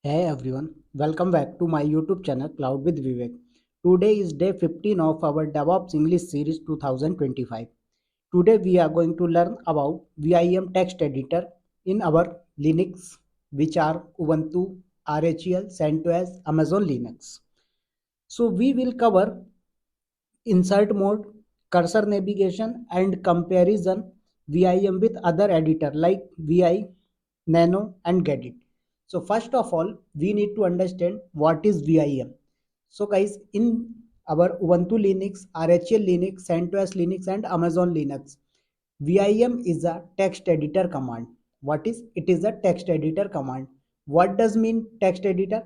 Hey everyone, welcome back to my YouTube channel Cloud with Vivek. Today is day 15 of our DevOps English Series 2025. Today we are going to learn about VIM text editor in our Linux, which are Ubuntu, RHEL, CentOS, Amazon Linux. So we will cover insert mode, cursor navigation and comparison VIM with other editor like VI, Nano and Gedit. So first of all, we need to understand what is VIM. So guys, in our Ubuntu Linux, RHEL Linux, CentOS Linux and Amazon Linux, VIM is a text editor command. What is? It is a text editor command. What does mean text editor?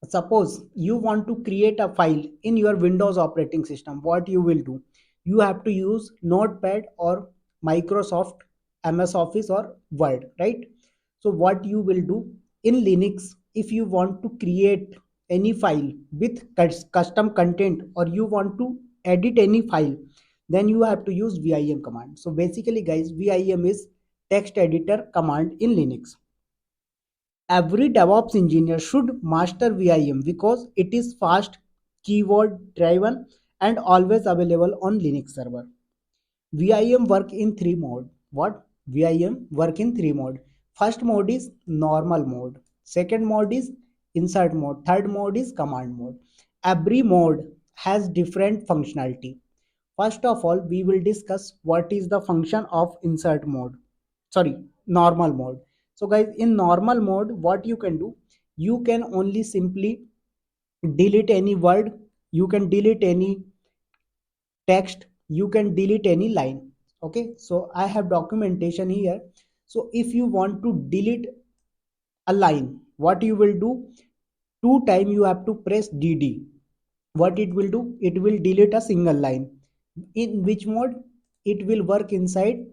Suppose you want to create a file in your Windows operating system. What you will do, you have to use Notepad or Microsoft MS Office or Word, right? So what you will do in Linux, if you want to create any file with custom content or you want to edit any file, then you have to use VIM command. So basically guys, VIM is text editor command in Linux. Every DevOps engineer should master VIM because it is fast, keyword driven, and always available on Linux server. VIM work in three mode. What? VIM work in three mode. First mode is normal mode. Second mode is insert mode. Third mode is command mode. Every mode has different functionality. First of all, we will discuss what is the function of insert mode. Sorry, normal mode. So guys, in normal mode, what you can do, you can only simply delete any word, you can delete any text, you can delete any line. Okay, so I have documentation here. So if you want to delete a line, what you will do, two time you have to press dd. What it will do, it will delete a single line. In which mode? It will work inside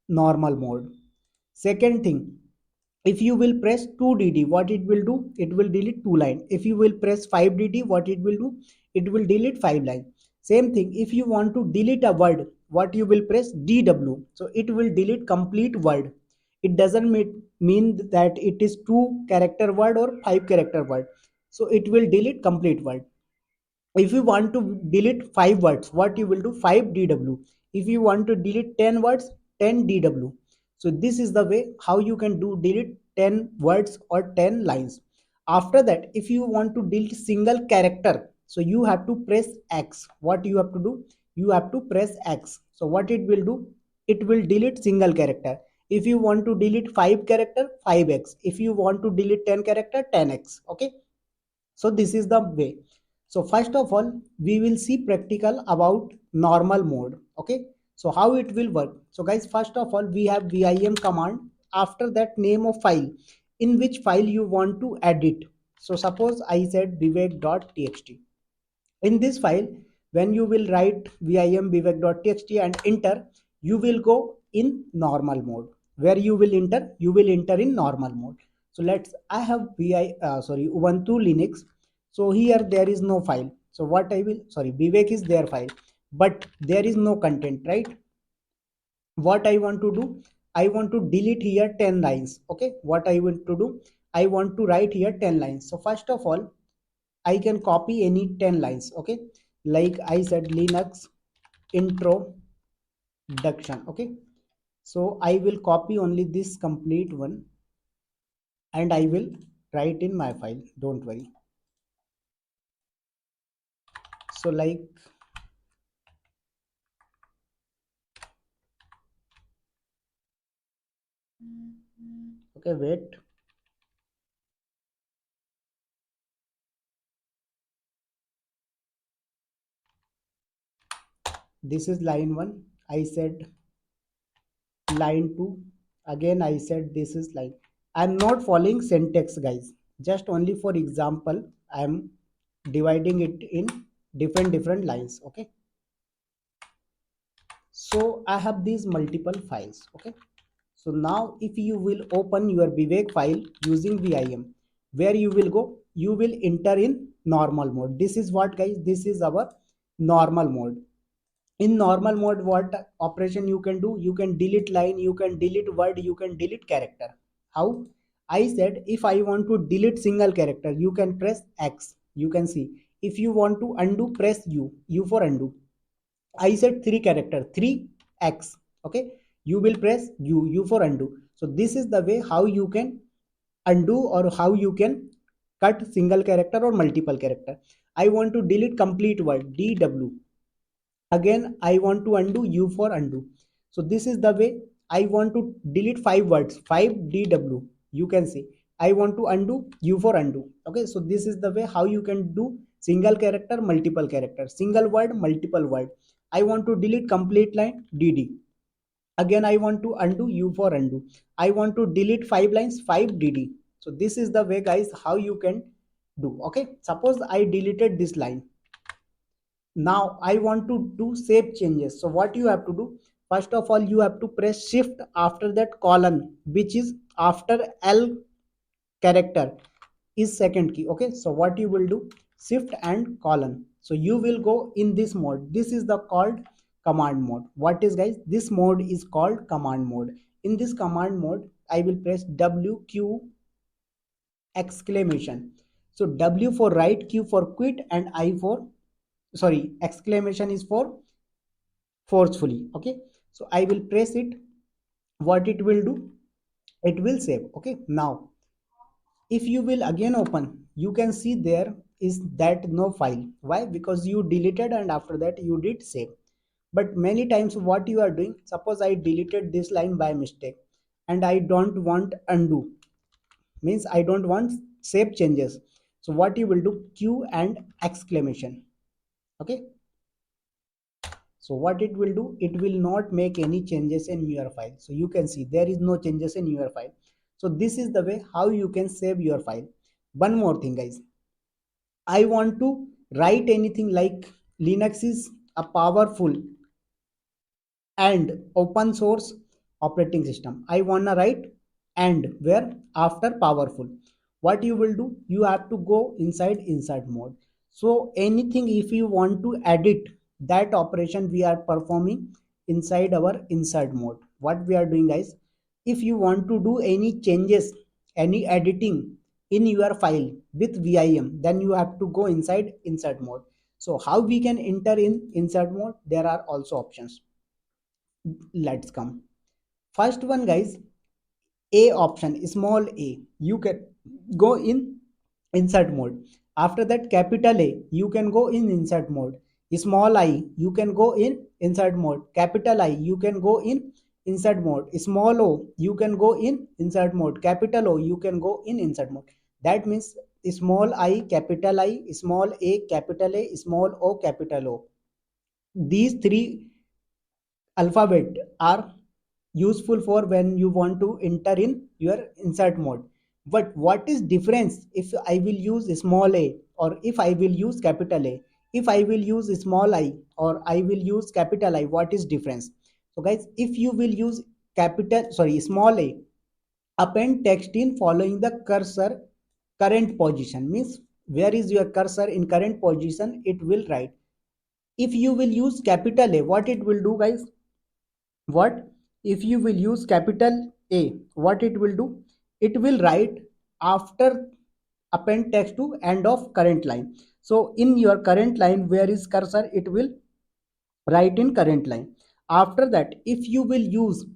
normal mode. Second thing, if you will press 2dd, what it will do, it will delete two line. If you will press 5dd, what it will do, it will delete five line. Same thing, if you want to delete a word, what you will press dw, so it will delete complete word. It doesn't mean that it is two character word or five character word, so it will delete complete word. If you want to delete 5 words, what you will do, 5dw. If you want to delete 10 words, 10dw. So this is the way how you can do delete 10 words or 10 lines. After that, if you want to delete single character, so you have to press x. What you have to do, you have to press x. So what it will do, it will delete single character. If you want to delete 5 character, 5x. If you want to delete 10 character, 10x. Okay, so this is the way. So first of all, we will see practical about normal mode. Okay, so how it will work. So guys, first of all, we have VIM command. After that, name of file, in which file you want to edit. So suppose I said vivek.txt. In this file, when you will write vim vivek.txt and enter, you will go in normal mode. Where you will enter, you will enter in normal mode. So let's, I have ubuntu linux. So here there is no file. So what I will, sorry, vivek is their file, but there is no content, right? What I want to do, I want to delete here 10 lines. Okay, what I want to do, I want to write here 10 lines. So first of all, I can copy any 10 lines. Okay, like I said Linux introduction. Okay, so I will copy only this complete one and I will write in my file, don't worry. So like, okay, wait, this is line 1. I said line 2. Again I said this is line. I'm not following syntax guys, just only for example I'm dividing it in different lines. Okay, so I have these multiple files. Okay, so now if you will open your vivek file using vim, where you will go, you will enter in normal mode. This is what guys, this is our normal mode. In normal mode, what operation you can do, you can delete line, you can delete word, you can delete character. How? I said if I want to delete single character, you can press X. You can see. If you want to undo, press U for undo. I said three character, 3x. Okay, you will press U for undo. So this is the way how you can undo or how you can cut single character or multiple character. I want to delete complete word, DW. Again I want to undo, U for undo. So this is the way. I want to delete five words, 5DW. You can see. I want to undo, U for undo. Okay, so this is the way how you can do single character, multiple character, single word, multiple word. I want to delete complete line, DD. Again I want to undo, U for undo. I want to delete five lines, 5DD. So this is the way guys how you can do. Okay, suppose I deleted this line. Now I want to do save changes. So what you have to do, first of all you have to press shift, after that colon, which is after L character is second key. Okay, so what you will do, shift and colon. So you will go in this mode. This is the called command mode. What is guys, this mode is called command mode. In this command mode I will press WQ exclamation. So W for write, Q for quit, and I for, sorry, exclamation is for forcefully. Okay, so I will press it. What it will do, it will save. Okay, now if you will again open, you can see there is that no file. Why? Because you deleted and after that you did save. But many times what you are doing, suppose I deleted this line by mistake and I don't want undo, means I don't want save changes. So what you will do, Q and exclamation. Okay, so what it will do, it will not make any changes in your file. So you can see there is no changes in your file. So this is the way how you can save your file. One more thing guys, I want to write anything like Linux is a powerful and open source operating system. I want to write and where after powerful. What you will do, you have to go inside insert mode. So anything if you want to edit that operation we are performing inside our insert mode. What we are doing guys, if you want to do any changes, any editing in your file with vim, then you have to go inside insert mode. So how we can enter in insert mode, there are also options. Let's come. First one guys, A option, small a, you can go in insert mode. After that capital A, you can go in insert mode. Small I, you can go in insert mode. Capital I, you can go in insert mode. Small o, you can go in insert mode. Capital O, you can go in insert mode. That means small I, capital I, small a, capital A, small o, capital O. These three alphabet are useful for when you want to enter in your insert mode. But what is difference if I will use small a or if I will use capital A, if I will use small I or I will use capital I, what is difference? So guys, if you will use capital, sorry, small a, append text in following the cursor current position, means where is your cursor in current position, it will write. If you will use capital A, what it will do guys, what if you will use capital A, what it will do, it will write after append text to end of current line. So in your current line where is cursor, it will write in current line. After that if you will use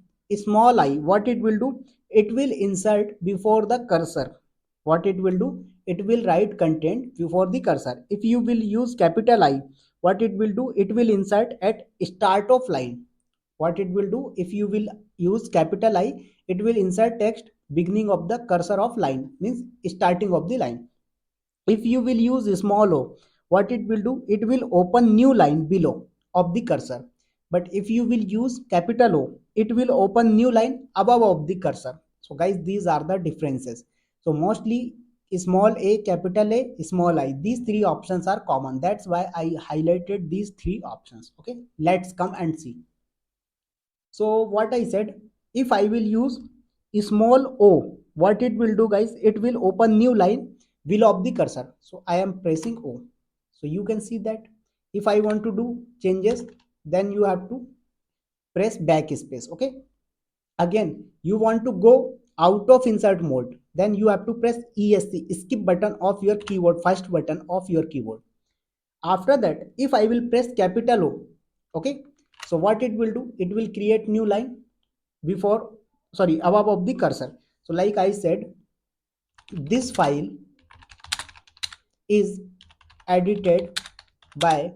small I, what it will do, it will insert before the cursor. What it will do, it will write content before the cursor. If you will use capital I, what it will do, it will insert at start of line. What it will do, if you will use capital I, it will insert text beginning of the cursor of line, means starting of the line. If you will use small o, what it will do, it will open new line below of the cursor. But if you will use capital O, it will open new line above of the cursor. So guys, these are the differences. So mostly small a, capital A, small I, these three options are common. That's why I highlighted these three options. Okay, let's come and see. So what I said, if I will use small o, what it will do guys, it will open new line below of the cursor. So I am pressing O. So you can see that if I want to do changes, then you have to press backspace. Okay, again you want to go out of insert mode, then you have to press ESC, skip button of your keyboard, first button of your keyboard. After that, if I will press capital O, okay, so what it will do, it will create new line before, sorry, above of the cursor. So like I said, this file is edited by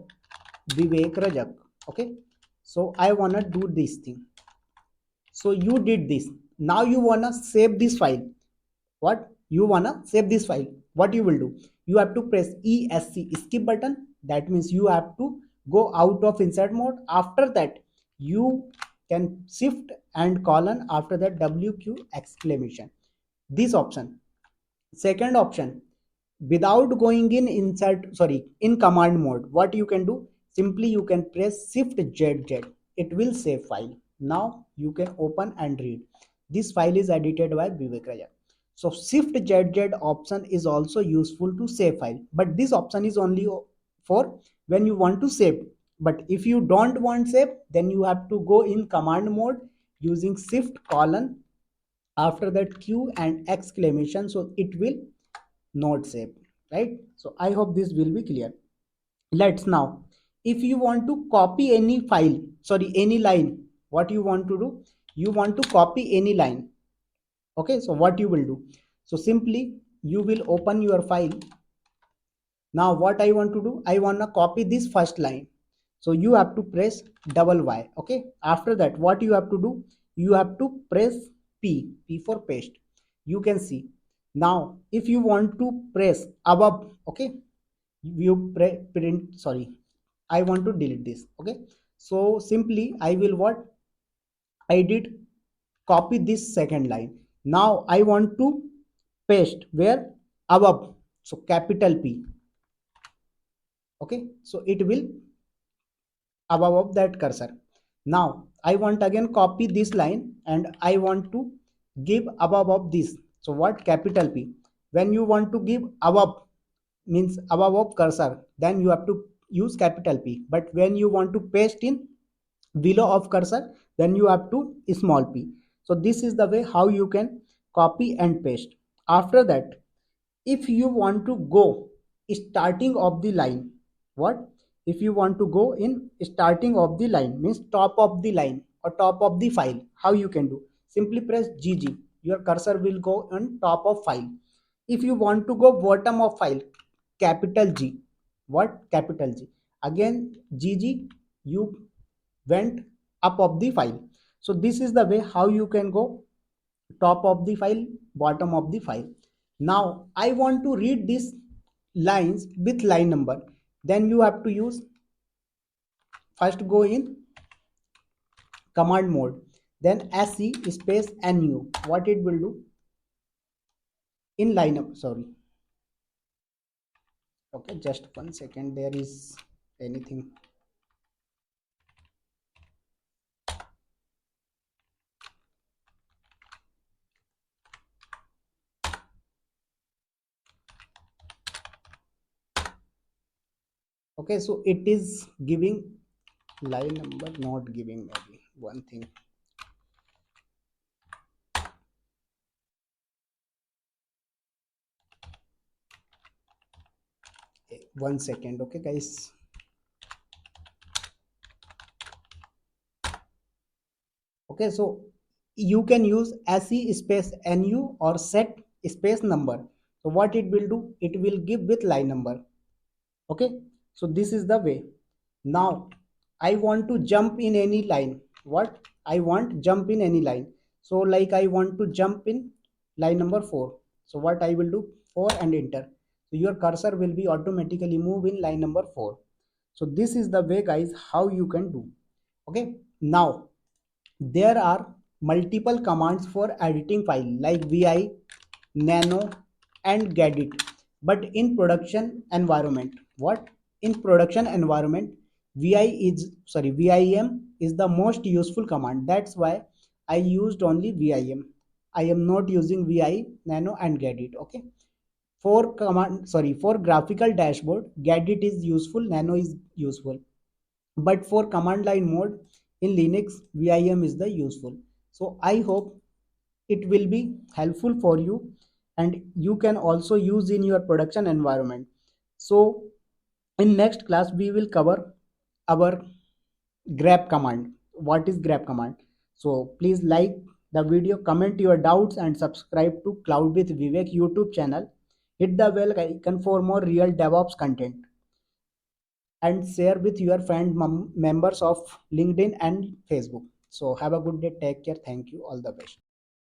Vivek Rajak. Okay, so I wanna do this thing. So you did this. Now you wanna save this file. What you wanna save this file, what you will do, you have to press ESC, skip button. That means you have to go out of insert mode. After that, you can shift and colon, after that WQ exclamation, this option. Second option, without going in insert, sorry, in command mode, what you can do, simply you can press shift ZZ, it will save file. Now you can open and read. This file is edited by Vivek Raja. So shift ZZ option is also useful to save file, but this option is only for when you want to save. But if you don't want save, then you have to go in command mode using shift colon, after that Q and exclamation, so it will not save, right? So I hope this will be clear. Let's now, if you want to copy any file, sorry, any line, what you want to do, you want to copy any line. Okay, so what you will do, so simply you will open your file. Now what I want to do, I want to copy this first line. So you have to press double Y. Okay, after that, what you have to do, you have to press P for paste. You can see. Now if you want to press above, okay, you print, sorry, I want to delete this. Okay, so simply I will what I did, copy this second line. Now I want to paste where, above, so capital P. Okay, so it will above of that cursor. Now I want again copy this line and I want to give above of this. So what, capital P. When you want to give above, means above of cursor, then you have to use capital P. But when you want to paste in below of cursor, then you have to small p. So this is the way how you can copy and paste. After that, if you want to go starting of the line, what, if you want to go in starting of the line, means top of the line or top of the file, how you can do, simply press GG, your cursor will go on top of file. If you want to go bottom of file, capital G, what, capital G, again GG, you went up of the file. So this is the way how you can go top of the file, bottom of the file. Now I want to read these lines with line number, then you have to use, first go in command mode, then SC space NU, what it will do, in line number, sorry, okay, just 1 second, there is anything. Okay, so it is giving line number, not giving, maybe one thing. Okay, 1 second, okay guys. Okay, so you can use SE space NU or set space number. So what it will do, it will give with line number. Okay, so this is the way. Now I want to jump in any line, what, I want jump in any line. So like I want to jump in line number 4. So what I will do, 4 and enter. So your cursor will be automatically move in line number 4. So this is the way guys how you can do. Okay, now there are multiple commands for editing file like vi, nano and gedit. But in production environment, what, in production environment, vi is, sorry, vim is the most useful command. That's why I used only vim. I am not using vi, nano and gedit. Okay, for command, sorry, for graphical dashboard, gedit is useful, nano is useful, but for command line mode in Linux, vim is the useful. So I hope it will be helpful for you, and you can also use in your production environment. So in next class we will cover our grab command. What is grab command? So please like the video, comment your doubts, and subscribe to Cloud with Vivek YouTube channel. Hit the bell icon for more real DevOps content, and share with your friend members of LinkedIn and Facebook. So have a good day, take care, thank you, all the best.